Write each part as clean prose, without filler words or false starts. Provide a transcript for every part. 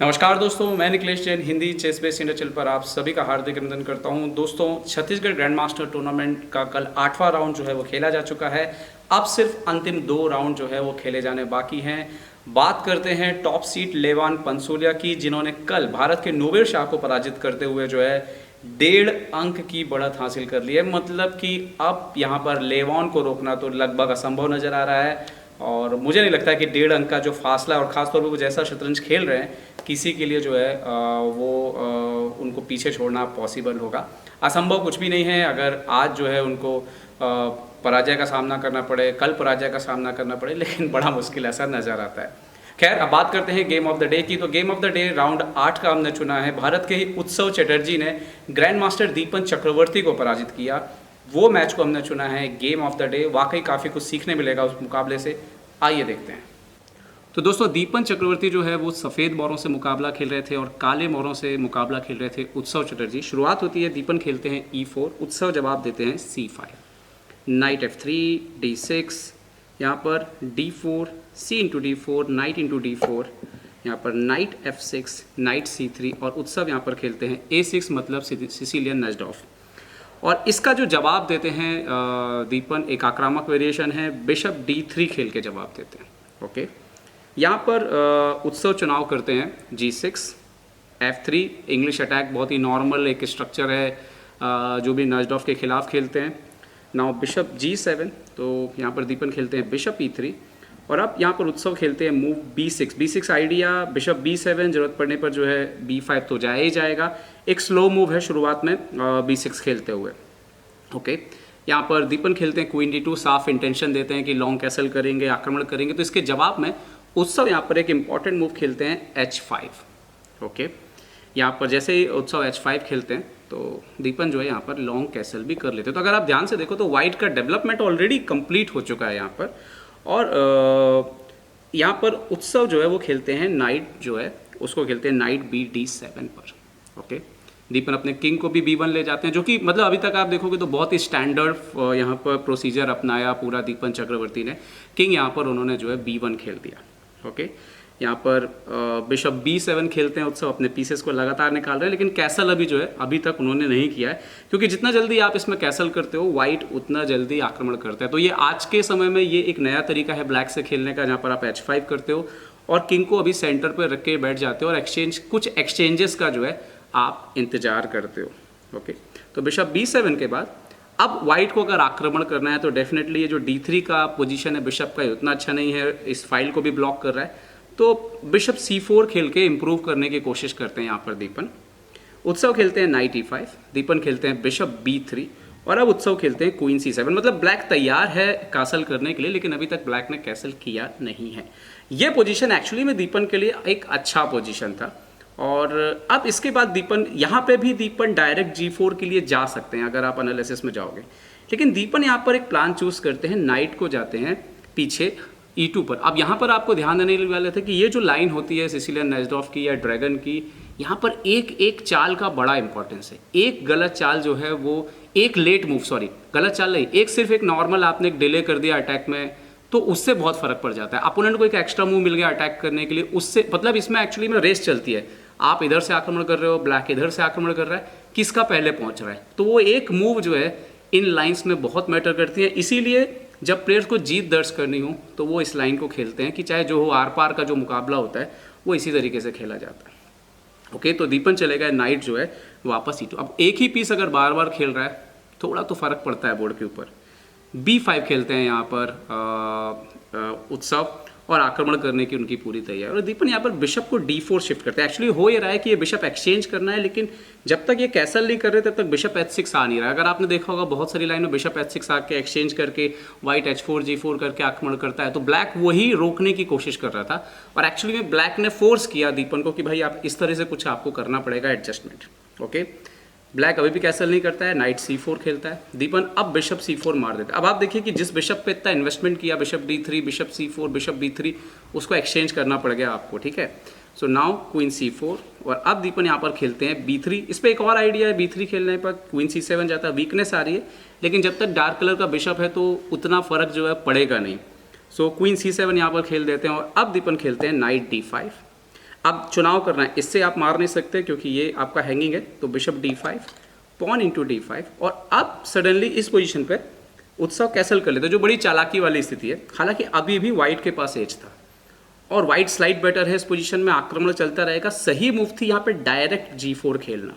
नमस्कार दोस्तों, मैं Nikhilesh Jain Hindi chess base India channel पर आप सभी का हार्दिक अभिनंदन करता हूं। दोस्तों, छत्तीसगढ़ ग्रैंड मास्टर टूर्नामेंट का कल 8वां राउंड जो है वो खेला जा चुका है। अब सिर्फ अंतिम 2 राउंड जो है वो खेले जाने बाकी हैं। बात करते हैं टॉप सीड लेवान पंसोलिया की, जिन्होंने कल भारत के नोबेल शाह को पराजित करते हुए जो है 1.5 अंक की बढ़त हासिल कर ली है। मतलब कि अब यहाँ पर लेवान को रोकना तो लगभग असंभव नजर आ रहा है और मुझे नहीं लगता कि 1.5 अंक का जो फासला है और ख़ासतौर पर वो जैसा शतरंज खेल रहे हैं, किसी के लिए जो है उनको पीछे छोड़ना पॉसिबल होगा। असंभव कुछ भी नहीं है। अगर आज जो है उनको पराजय का सामना करना पड़े, कल पराजय का सामना करना पड़े, लेकिन बड़ा मुश्किल ऐसा नज़र आता है। खैर, अब बात करते हैं गेम ऑफ द डे की। तो game of the day round 8 का हमने चुना है। भारत के ही उत्सव चटर्जी ने ग्रैंड मास्टर दीपन चक्रवर्ती को पराजित किया। वो मैच को हमने चुना है गेम ऑफ द डे। वाकई काफ़ी कुछ सीखने मिलेगा उस मुकाबले से। आइए देखते हैं। तो दोस्तों, दीपन चक्रवर्ती जो है वो सफ़ेद मोरों से मुकाबला खेल रहे थे और काले मोरों से मुकाबला खेल रहे थे उत्सव चटर्जी। शुरुआत होती है, दीपन खेलते हैं E4, उत्सव जवाब देते हैं C5, नाइट F3, D6, यहाँ पर D4, C into D4, night into D4, यहाँ पर नाइट F6, नाइट C3 और उत्सव यहाँ पर खेलते हैं A6, मतलब सिसिलियन नजडॉफ। और इसका जो जवाब देते हैं दीपन, एक आक्रामक वेरिएशन है, बिशप D3 खेल के जवाब देते हैं। ओके, यहाँ पर उत्सव चुनाव करते हैं G6, F3, इंग्लिश अटैक बहुत ही नॉर्मल एक स्ट्रक्चर है जो भी नजडॉफ के खिलाफ खेलते हैं। नाउ बिशप G7, तो यहाँ पर दीपन खेलते हैं बिशप E3 और अब यहाँ पर उत्सव खेलते हैं move B6 idea, bishop B7, जरूरत पड़ने पर जो है B5 तो जाया ही जाएगा। एक स्लो मूव है शुरुआत में B6 खेलते हुए। ओके, यहाँ पर दीपन खेलते हैं क्वीन D2, साफ इंटेंशन देते हैं कि लॉन्ग कैसल करेंगे, आक्रमण करेंगे। तो इसके जवाब में उत्सव यहाँ पर एक इम्पॉर्टेंट मूव खेलते हैं H5। ओके, यहाँ पर जैसे ही उत्सव H5 खेलते हैं तो दीपन जो है यहाँ पर लॉन्ग कैसल भी कर लेते हैं। तो अगर आप ध्यान से देखो तो वाइट का डेवलपमेंट ऑलरेडी कंप्लीट हो चुका है यहाँ पर। और यहाँ पर उत्सव जो है वो खेलते हैं नाइट जो है उसको खेलते हैं नाइट D7 पर। ओके, दीपन अपने किंग को भी B1 ले जाते हैं, जो कि मतलब अभी तक आप देखोगे तो बहुत ही स्टैंडर्ड यहाँ पर प्रोसीजर अपनाया पूरा दीपन चक्रवर्ती ने। किंग यहाँ पर उन्होंने जो है B1 खेल दिया। ओके, यहाँ पर बिशप B7 खेलते हैं उत्सव, अपने पीसेस को लगातार निकाल रहे हैं, लेकिन कैसल अभी जो है अभी तक उन्होंने नहीं किया है, क्योंकि जितना जल्दी आप इसमें कैसल करते हो वाइट उतना जल्दी आक्रमण करता है। तो ये आज के समय में ये एक नया तरीका है ब्लैक से खेलने का, जहाँ पर आप H5 करते हो और किंग को अभी सेंटर पर रख के बैठ जाते हो और कुछ एक्सचेंजेस का जो है आप इंतजार करते हो। ओके, तो बिशप B7 के बाद अब वाइट को अगर आक्रमण करना है तो डेफिनेटली ये जो D3 का पोजीशन है बिशप का, उतना अच्छा नहीं है, इस फाइल को भी ब्लॉक कर रहा है। तो बिशप C4 खेल के इम्प्रूव करने की कोशिश करते हैं यहाँ पर दीपन। उत्सव खेलते हैं नाइट E5, दीपन खेलते हैं बिशप B3 और अब उत्सव खेलते हैं क्वीन C7। मतलब ब्लैक तैयार है कैसल करने के लिए, लेकिन अभी तक ब्लैक ने कैसल किया नहीं है। ये पोजीशन एक्चुअली में दीपन के लिए एक अच्छा पोजीशन था। और अब इसके बाद दीपन यहाँ पे भी दीपन डायरेक्ट G4 के लिए जा सकते हैं अगर आप एनालिसिस में जाओगे, लेकिन दीपन यहाँ पर एक प्लान चूज करते हैं, नाइट को जाते हैं पीछे E2 पर। अब यहाँ पर आपको ध्यान देने वाले थे कि ये जो लाइन होती है सिसिलियन नजडॉफ की या ड्रैगन की, यहाँ पर एक एक चाल का बड़ा इंपॉर्टेंस है। एक गलत चाल जो है वो एक लेट मूव, सॉरी गलत चाल नहीं, एक सिर्फ एक नॉर्मल आपने एक डिले कर दिया अटैक में, तो उससे बहुत फर्क पड़ जाता है। अपोनेंट को एक एक्स्ट्रा मूव मिल गया अटैक करने के लिए, उससे मतलब इसमें एक्चुअली में रेस चलती है। आप इधर से आक्रमण कर रहे हो, ब्लैक इधर से आक्रमण कर रहा है, किसका पहले पहुंच रहा है। तो वो एक मूव जो है इन लाइंस में बहुत मैटर करती है। इसीलिए जब प्लेयर्स को जीत दर्ज करनी हो तो वो इस लाइन को खेलते हैं कि चाहे जो हो, आर पार का जो मुकाबला होता है वो इसी तरीके से खेला जाता है। ओके, तो दीपन चलेगा नाइट जो है वापस E2। अब एक ही पीस अगर बार बार खेल रहा है थोड़ा तो फर्क पड़ता है बोर्ड के ऊपर। B5 खेलते हैं यहाँ पर उत्सव और आक्रमण करने की उनकी पूरी तैयारी। और दीपन यहाँ पर बिशप को D4 शिफ्ट करते हैं। एक्चुअली हो ये रहा है कि ये बिशप एक्सचेंज करना है, लेकिन जब तक ये कैसल नहीं कर रहे तब तक बिशप H6 आ नहीं रहा है। अगर आपने देखा होगा बहुत सारी लाइन में बिशप H6 आके एक्सचेंज करके वाइट H4 G4 करके आक्रमण करता है, तो ब्लैक वही रोकने की कोशिश कर रहा था और एक्चुअली में ब्लैक ने फोर्स किया दीपन को कि भाई आप इस तरह से कुछ आपको करना पड़ेगा एडजस्टमेंट। ओके, ब्लैक अभी भी कैसल नहीं करता है, नाइट C4 खेलता है दीपन। अब बिशप C4 मार देता है। अब आप देखिए कि जिस बिशप पे इतना इन्वेस्टमेंट किया, bishop D3, bishop C4, bishop B3, उसको एक्सचेंज करना पड़ गया आपको। ठीक है, सो नाउ क्वीन C4 और अब दीपन यहाँ पर खेलते हैं B3। इस पर एक और आइडिया है, B3 खेलने पर क्वीन C7 जाता है, वीकनेस आ रही है, लेकिन जब तक डार्क कलर का बिशप है तो उतना फर्क जो है पड़ेगा नहीं। सो क्वीन C7 यहाँ पर खेल देते हैं और अब दीपन खेलते हैं नाइट D5। अब चुनाव करना है, इससे आप मार नहीं सकते क्योंकि ये आपका हैंगिंग है, तो bishop d5, pawn into d5, और अब सडनली इस पोजीशन पे उत्सव कैसल कर लेते हैं, जो बड़ी चालाकी वाली स्थिति है। हालांकि अभी भी वाइट के पास एज था और वाइट स्लाइड बेटर है इस पोजीशन में, आक्रमण चलता रहेगा। सही मूव थी यहाँ पे डायरेक्ट g4 खेलना,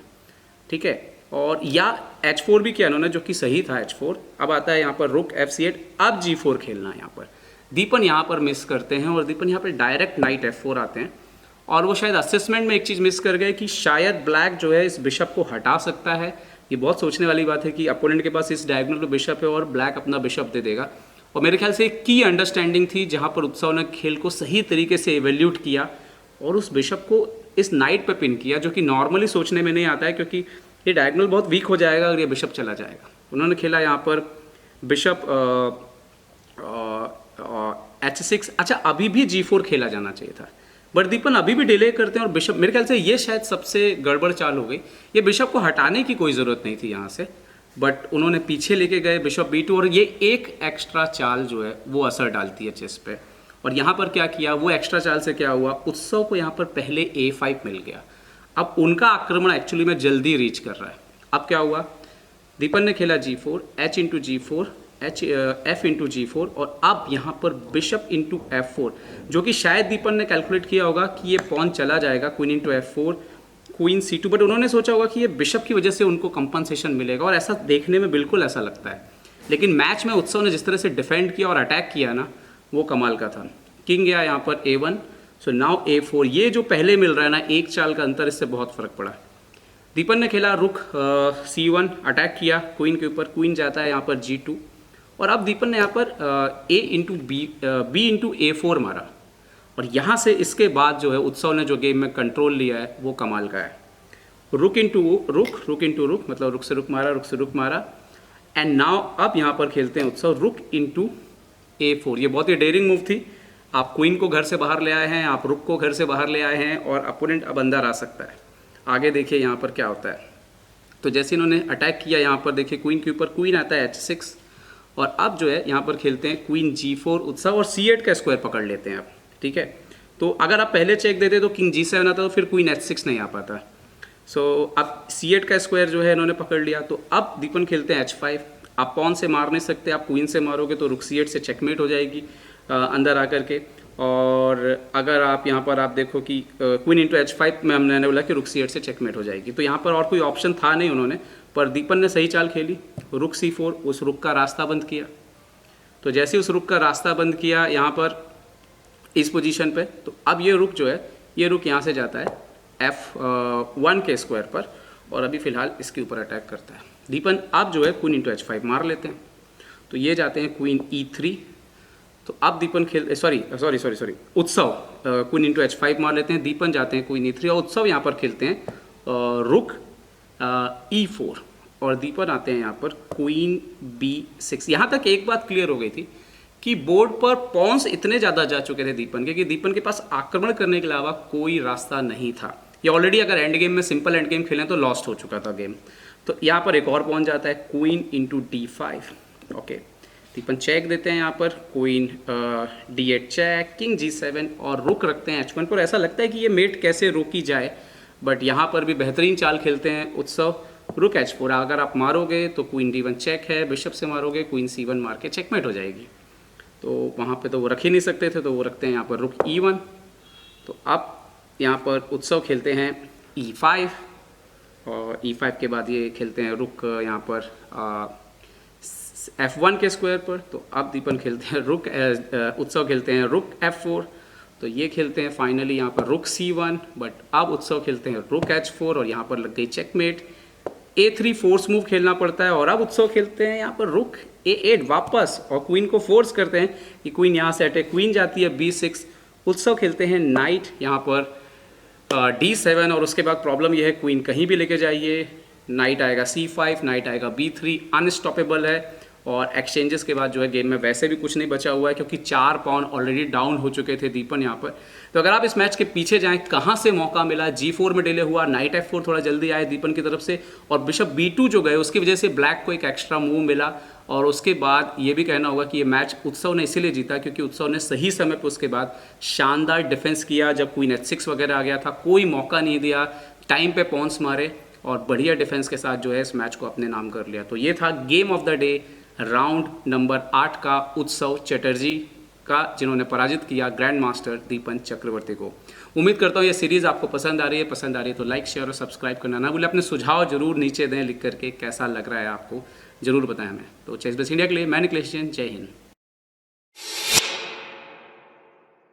ठीक है, और या h4 भी किया इन्होंने जो कि सही था h4। अब आता है यहाँ पर रुक f8, अब g4 खेलना है यहाँ पर। दीपन यहाँ पर मिस करते हैं और दीपन यहाँ पर डायरेक्ट नाइट f4 आते हैं, और वो शायद असेसमेंट में एक चीज़ मिस कर गए कि शायद ब्लैक जो है इस बिशप को हटा सकता है। ये बहुत सोचने वाली बात है कि अपोनेंट के पास इस डायगोनल पे बिशप है और ब्लैक अपना बिशप दे देगा, और मेरे ख्याल से एक की अंडरस्टैंडिंग थी जहाँ पर उत्सव ने खेल को सही तरीके से एवेल्यूट किया और उस बिशप को इस नाइट पे पिन किया, जो कि नॉर्मली सोचने में नहीं आता है क्योंकि ये डायगोनल बहुत वीक हो जाएगा अगर ये बिशप चला जाएगा। उन्होंने खेला यहाँ पर बिशप h6। अच्छा, अभी भी g4 खेला जाना चाहिए था, बट दीपन अभी भी डिले करते हैं और बिशप, मेरे ख्याल से ये शायद सबसे गड़बड़ चाल हो गई। ये बिशप को हटाने की कोई ज़रूरत नहीं थी यहाँ से, बट उन्होंने पीछे लेके गए बिशप b2, और ये एक एक्स्ट्रा चाल जो है वो असर डालती है चेस पे। और यहाँ पर क्या किया, वो एक्स्ट्रा चाल से क्या हुआ, उत्सव को यहाँ पर पहले a5 मिल गया। अब उनका आक्रमण एक्चुअली में जल्दी रीच कर रहा है। अब क्या हुआ, दीपन ने खेला g4, h into g4, f into g4, और अब यहाँ पर बिशप इंटू f4, जो कि शायद दीपन ने कैलकुलेट किया होगा कि ये पॉन चला जाएगा, queen into f4, queen c2, but उन्होंने सोचा होगा कि ये बिशप की वजह से उनको कंपनसेशन मिलेगा, और ऐसा देखने में बिल्कुल ऐसा लगता है। लेकिन मैच में उत्सव ने जिस तरह से डिफेंड किया और अटैक किया ना, वो कमाल का था। किंग गया यहाँ पर a1, सो नाउ a4। ये जो पहले मिल रहा है ना, एक चाल का अंतर, इससे बहुत फर्क पड़ा। दीपन ने खेला रुक c1, अटैक किया क्वीन के ऊपर, क्वीन जाता है यहाँ पर g2, और अब दीपन ने यहाँ पर a into b into a4 मारा, और यहाँ से इसके बाद जो है उत्सव ने जो गेम में कंट्रोल लिया है वो कमाल का है। रुक इंटू रुक, रुक इंटू रुक, मतलब रुक से रुक मारा, रुक से रुक मारा, एंड नाउ अब यहाँ पर खेलते हैं उत्सव रुक इंटू a4। ये बहुत ही डेयरिंग मूव थी। आप क्वीन को घर से बाहर ले आए हैं, आप रुक को घर से बाहर ले आए हैं, और अपोनेंट अब अंदर आ सकता है। आगे देखिए यहाँ पर क्या होता है। तो जैसे इन्होंने अटैक किया यहाँ पर देखिए क्वीन के ऊपर, क्वीन आता है h6, और अब जो है यहाँ पर खेलते हैं क्वीन g4 उत्सव, और c8 का स्क्वायर पकड़ लेते हैं अब, ठीक है। तो अगर आप पहले चेक देते तो किंग g7 आता, तो फिर क्वीन h6 नहीं आ पाता। सो अब c8 का स्क्वायर जो है इन्होंने पकड़ लिया। तो अब दीपन खेलते हैं h5। आप पॉन से मार नहीं सकते, आप क्वीन से मारोगे तो रुक c8 से चेकमेट हो जाएगी अंदर आकर के। और अगर आप यहाँ पर आप देखो कि क्वीन इंटू h5 में हमने बोला कि रुक c8 से चेकमेट हो जाएगी, तो यहाँ पर और कोई ऑप्शन था नहीं उन्होंने, पर दीपन ने सही चाल खेली, रुक c4, उस रुक का रास्ता बंद किया। तो जैसे उस रुक का रास्ता बंद किया यहाँ पर इस पोजीशन पे, तो अब ये रुक जो है, ये रुक यहाँ से जाता है f1 के स्क्वायर पर, और अभी फिलहाल इसके ऊपर अटैक करता है दीपन। अब जो है क्वीन इंटू h5 मार लेते हैं, तो ये जाते हैं क्वीन e3। तो अब दीपन खेल सॉरी उत्सव क्वीन इंटू h5 मार लेते हैं, दीपन जाते हैं क्वीन e3, और उत्सव यहाँ पर खेलते हैं रुक e4, और दीपन आते हैं यहाँ पर क्वीन b6। यहाँ तक एक बात क्लियर हो गई थी कि बोर्ड पर पॉन्स इतने ज़्यादा जा चुके थे दीपन के कि दीपन के पास आक्रमण करने के अलावा कोई रास्ता नहीं था। ये ऑलरेडी अगर एंड गेम में सिंपल एंड गेम खेलें तो लॉस्ट हो चुका था गेम। तो यहाँ पर एक और पॉन जाता है क्वीन इंटू d5, ओके। दीपन चेक देते हैं यहाँ पर, queen d8 check, king g7, और रुक रखते हैं h1 पर। ऐसा लगता है कि ये मेट कैसे रोकी जाए, बट यहाँ पर भी बेहतरीन चाल खेलते हैं उत्सव, रुक h4। अगर आप मारोगे तो क्वीन d1 चेक है, बिशप से मारोगे क्वीन c1 मार के चेकमेट हो जाएगी। तो वहाँ पे तो वो रख ही नहीं सकते थे, तो वो रखते हैं यहाँ पर रुक e1। तो अब यहाँ पर उत्सव खेलते हैं e5, और e5 के बाद ये खेलते हैं रुक यहाँ पर f1 के स्क्वायर पर। तो अब दीपन खेलते हैं रुक उत्सव खेलते हैं रुक f4। तो ये खेलते हैं फाइनली यहाँ पर रुक c1, बट अब उत्सव खेलते हैं रुक h4, और यहाँ पर लग गई चेकमेट। a3 फोर्स मूव खेलना पड़ता है, और अब उत्सव खेलते हैं यहाँ पर रुक a8 वापस, और क्वीन को फोर्स करते हैं कि क्वीन यहाँ से अटैक, क्वीन जाती है b6। उत्सव खेलते हैं नाइट यहाँ पर d7, और उसके बाद प्रॉब्लम यह है क्वीन कहीं भी लेके जाइए, नाइट आएगा c5, नाइट आएगा b3, अनस्टॉपेबल है। और एक्सचेंजेस के बाद जो है गेम में वैसे भी कुछ नहीं बचा हुआ है, क्योंकि 4 पॉन ऑलरेडी डाउन हो चुके थे दीपन यहाँ पर। तो अगर आप इस मैच के पीछे जाएं, कहाँ से मौका मिला, g4 में डिले हुआ, नाइट f4 थोड़ा जल्दी आया दीपन की तरफ से, और बिशप b2 जो गए उसकी वजह से ब्लैक को एक एक्स्ट्रा मूव मिला, और उसके बाद ये भी कहना होगा कि ये मैच उत्सव ने इसीलिए जीता क्योंकि उत्सव ने सही समय पर उसके बाद शानदार डिफेंस किया। जब क्वीन H6 वगैरह आ गया था, कोई मौका नहीं दिया, टाइम पे पॉन्स मारे और बढ़िया डिफेंस के साथ जो है इस मैच को अपने नाम कर लिया। तो ये था game of the day round number 8 का उत्सव चटर्जी का, जिन्होंने पराजित किया ग्रैंड मास्टर दीपन चक्रवर्ती को। उम्मीद करता हूँ ये सीरीज़ आपको पसंद आ रही है तो लाइक शेयर और सब्सक्राइब करना ना भूलें। अपने सुझाव जरूर नीचे दें लिख करके, कैसा लग रहा है आपको ज़रूर बताएं हमें। तो चेस बेस इंडिया के लिए मैं निखिलेश जैन, जय हिंद।